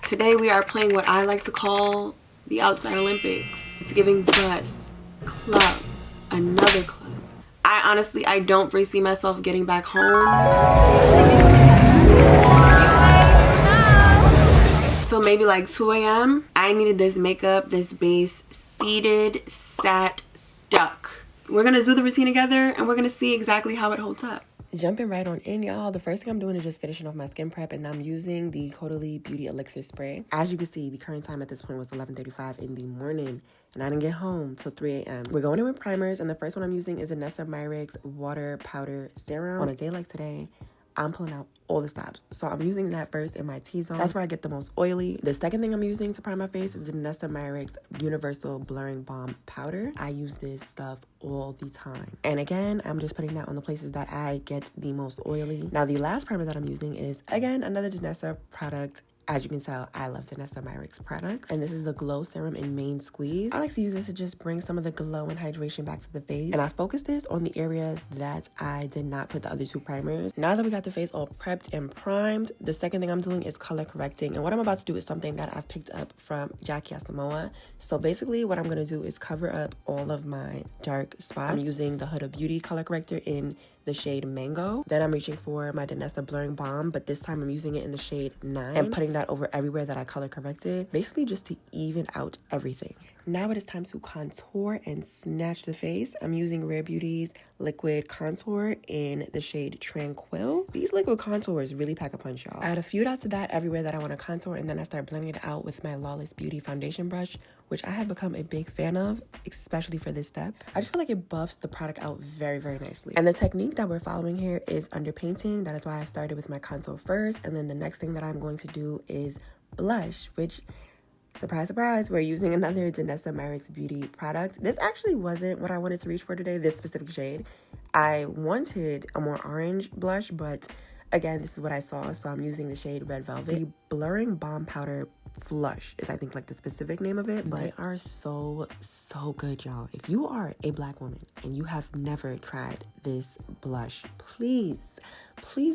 Today we are playing what I like to call the outside Olympics. It's giving bus, club, another club. I don't foresee myself getting back home. So maybe like 2 a.m. I needed this makeup, this base, seated, sat, stuck. We're gonna do the routine together and we're gonna see exactly how it holds up. Jumping right on in, y'all. The first thing I'm doing is just finishing off my skin prep, and I'm using the Concealing Beauty Elixir Spray. As you can see, the current time at this point was 11:35 in the morning, and I didn't get home till 3 a.m. We're going in with primers, and the first one I'm using is a Nessa Myricks Water Powder Serum. On a day like today, I'm pulling out all the stops. So I'm using that first in my T-zone. That's where I get the most oily. The second thing I'm using to prime my face is the Nessa Myricks Universal Blurring Balm Powder. I use this stuff all the time. And again, I'm just putting that on the places that I get the most oily. Now, the last primer that I'm using is, again, another Nessa product. As you can tell, I love Nessa Myricks products. And this is the Glow Serum in Main Squeeze. I like to use this to just bring some of the glow and hydration back to the face. And I focus this on the areas that I did not put the other two primers. Now that we got the face all prepped and primed, the second thing I'm doing is color correcting. And what I'm about to do is something that I've picked up from Jackie Asamoah. So basically what I'm going to do is cover up all of my dark spots. I'm using the Huda Beauty color corrector in the shade Mango. Then I'm reaching for my Nessa Blurring Balm, but this time I'm using it in the shade 9 and putting that over everywhere that I color corrected, basically just to even out everything. Now it is time to contour and snatch the face. I'm using Rare Beauty's liquid contour in the shade Tranquil. These liquid contours really pack a punch, y'all. I add a few dots of that everywhere that I want to contour, and then I start blending it out with my Lawless Beauty foundation brush, which I have become a big fan of, especially for this step. I just feel like it buffs the product out very, very nicely. And the technique that we're following here is underpainting. That is why I started with my contour first, and then the next thing that I'm going to do is blush, which, surprise, surprise, we're using another Nessa Myricks Beauty product. This actually wasn't what I wanted to reach for today, this specific shade. I wanted a more orange blush, but again, this is what I saw, so I'm using the shade Red Velvet. The Blurring Balm Powder Flush is, I think, like the specific name of it, but they are so good, y'all. If you are a Black woman and you have never tried this blush, please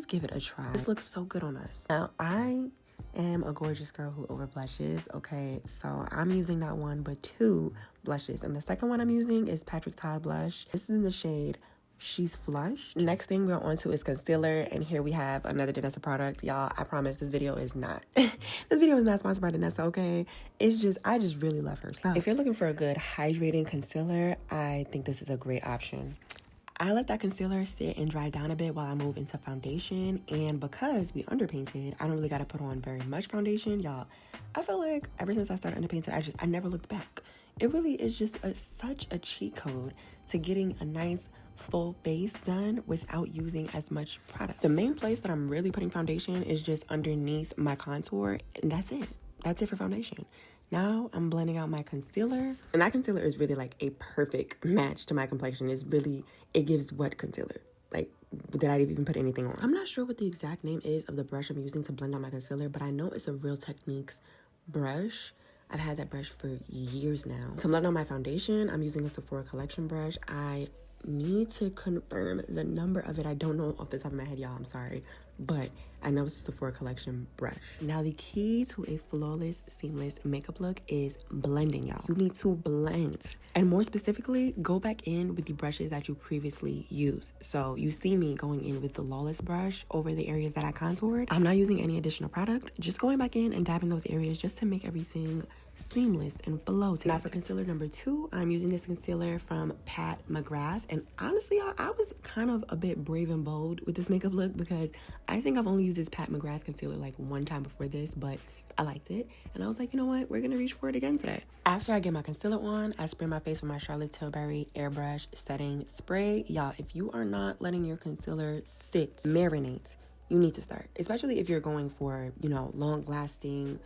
give it a try. This looks so good on us. Now, I am a gorgeous girl who over blushes, okay? So I'm using not one, but two blushes. And the second one I'm using is Patrick Ta blush. This is in the shade She's Flushed. Next thing we're on to is concealer, and here we have another Nessa product. Y'all, I promise this video is not this video is not sponsored by Nessa, okay? It's just, I just really love her stuff. If you're looking for a good hydrating concealer, I think this is a great option. I let that concealer sit and dry down a bit while I move into foundation, and because we underpainted, I don't really got to put on very much foundation, y'all. I feel like ever since I started underpainting, I never looked back. It really is just such a cheat code to getting a nice full face done without using as much product. The main place that I'm really putting foundation is just underneath my contour, and that's it. That's it for foundation. Now I'm blending out my concealer, and that concealer is really like a perfect match to my complexion. It gives what concealer? Like, did I even put anything on? I'm not sure what the exact name is of the brush I'm using to blend out my concealer, but I know it's a Real Techniques brush. I've had that brush for years now. To blend out my foundation, I'm using a Sephora Collection brush. I need to confirm the number of it. I don't know off the top of my head, y'all. I'm sorry. But I know it's a Sephora Collection brush. Now, the key to a flawless, seamless makeup look is blending, y'all. You need to blend. And more specifically, go back in with the brushes that you previously used. So you see me going in with the Lawless brush over the areas that I contoured. I'm not using any additional product. Just going back in and dabbing those areas just to make everything seamless and flow together. Now for concealer number 2, I'm using this concealer from Pat McGrath, and honestly, y'all, I was kind of a bit brave and bold with this makeup look because I think I've only used this Pat McGrath concealer like one time before this, but I liked it, and I was like, you know what, we're gonna reach for it again today. After I get my concealer on, I spray my face with my Charlotte Tilbury Airbrush Setting Spray. Y'all, if you are not letting your concealer sit, marinate, you need to start, especially if you're going for, you know, long lasting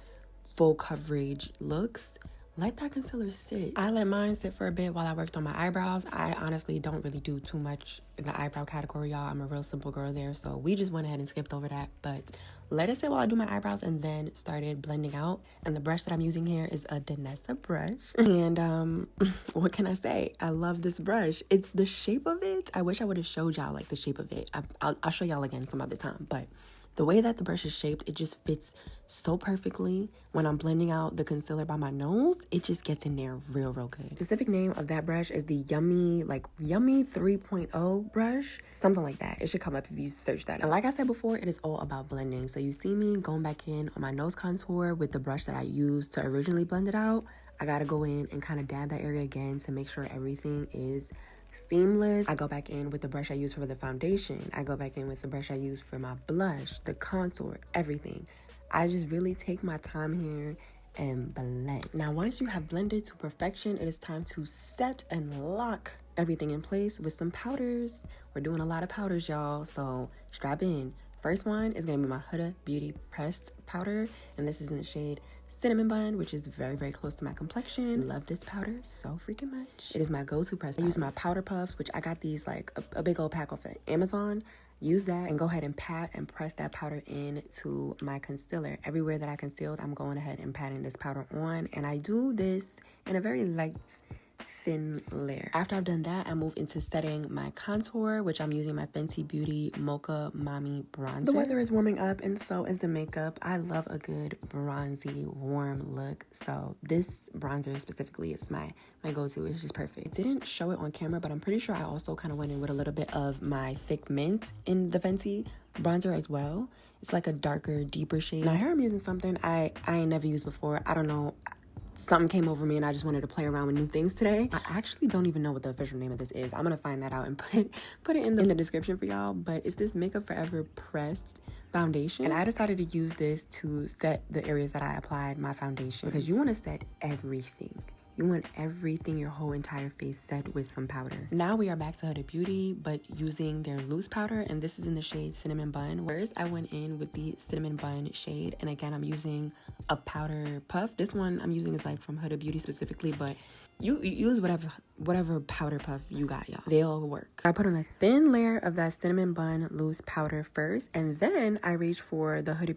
full coverage looks. Let that concealer sit. I let mine sit for a bit while I worked on my eyebrows. I honestly don't really do too much in the eyebrow category, y'all. I'm a real simple girl there, so we just went ahead and skipped over that. But let it sit while I do my eyebrows, and then started blending out. And the brush that I'm using here is a Nessa brush. And what can I say? I love this brush. It's the shape of it. I wish I would have showed y'all like the shape of it. I'll show y'all again some other time, but The way that the brush is shaped, it just fits so perfectly. When I'm blending out the concealer by my nose, it just gets in there real good. The specific name of that brush is the Yummy 3.0 brush, something like that. It should come up if you search that. And like I said before, it is all about blending. So you see me going back in on my nose contour with the brush that I used to originally blend it out. I gotta go in and kind of dab that area again to make sure everything is seamless. I go back in with the brush I use for the foundation. I go back in with the brush I use for my blush, the contour, everything. I just really take my time here and blend. Now, once you have blended to perfection, it is time to set and lock everything in place with some powders. We're doing a lot of powders, y'all, so strap in. First one is gonna be my Huda Beauty pressed powder, and this is in the shade Cinnamon Bun, which is very close to my complexion. Love this powder so freaking much. It is my go-to press. I use my powder puffs, which I got these like a big old pack off of Amazon. Use that and go ahead and pat and press that powder into my concealer. Everywhere that I concealed, I'm going ahead and patting this powder on, and I do this in a very light, thin layer. After I've done that, I move into setting my contour, which I'm using my Fenty Beauty Mocha Mommy bronzer. The weather is warming up and so is the makeup. I love a good bronzy, warm look, so this bronzer specifically is my go-to. It's just perfect. I didn't show it on camera, but I'm pretty sure I also kind of went in with a little bit of my Thick Mint in the Fenty bronzer as well. It's like a darker, deeper shade. Now here I'm using something I ain't never used before. I don't know. Something came over me and I just wanted to play around with new things today. I actually don't even know what the official name of this is. I'm gonna find that out and put it in the description for y'all. But it's this Makeup Forever pressed foundation, and I decided to use this to set the areas that I applied my foundation, because you want to set everything. You want everything, your whole entire face set with some powder. Now we are back to Huda Beauty, but using their loose powder, and this is in the shade Cinnamon Bun. Whereas I went in with the Cinnamon Bun shade, and again, I'm using a powder puff. This one I'm using is like from Huda Beauty specifically, but you use whatever powder puff you got, y'all. They all work. I put on a thin layer of that Cinnamon Bun loose powder first, and then I reach for the Huda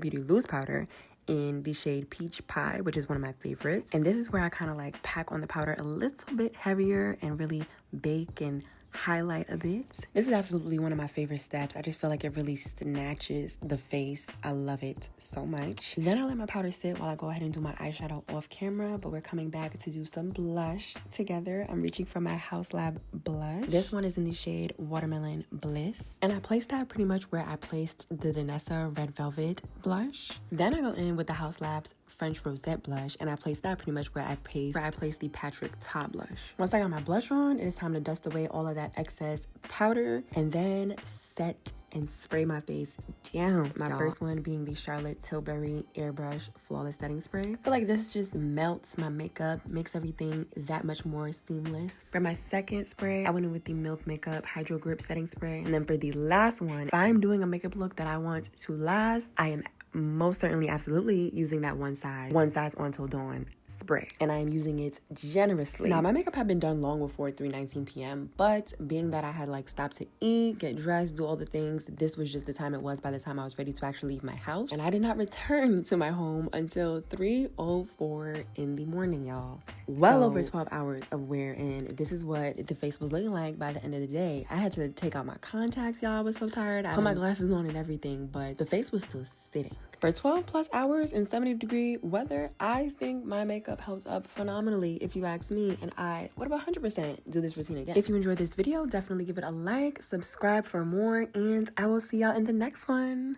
Beauty loose powder in the shade Peach Pie, which is one of my favorites. And this is where I kind of like pack on the powder a little bit heavier and really bake and highlight a bit. This is absolutely one of my favorite steps. I just feel like it really snatches the face. I love it so much. Then I let my powder sit while I go ahead and do my eyeshadow off camera, but we're coming back to do some blush together. I'm reaching for my House Lab blush. This one is in the shade Watermelon Bliss, and I placed that pretty much where I placed the Danessa Red Velvet blush. Then I go in with the House Lab's French Rosette blush, and I placed that pretty much where I placed the Patrick Top blush. Once I got my blush on, it is time to dust away all of that excess powder and then set and spray my face down. My first one being the Charlotte Tilbury Airbrush Flawless Setting Spray. I feel like this just melts my makeup, makes everything that much more seamless. For my second spray, I went in with the Milk Makeup Hydro Grip Setting Spray. And then for the last one, if I'm doing a makeup look that I want to last, I am most certainly absolutely using that one size on till dawn spray, and I am using it generously. Now my makeup had been done long before 3:19 p.m. but being that I had like stopped to eat, get dressed, do all the things, this was just the time it was by the time I was ready to actually leave my house, and I did not return to my home until 3:04 in the morning, y'all. Well over 12 hours of wear, and this is what the face was looking like by the end of the day. I had to take out my contacts, y'all. I was so tired. I put my glasses on and everything, but the face was still sitting. For 12 plus hours in 70-degree weather, I think my makeup held up phenomenally, if you ask me, and I would have 100% do this routine again. If you enjoyed this video, definitely give it a like, subscribe for more, and I will see y'all in the next one.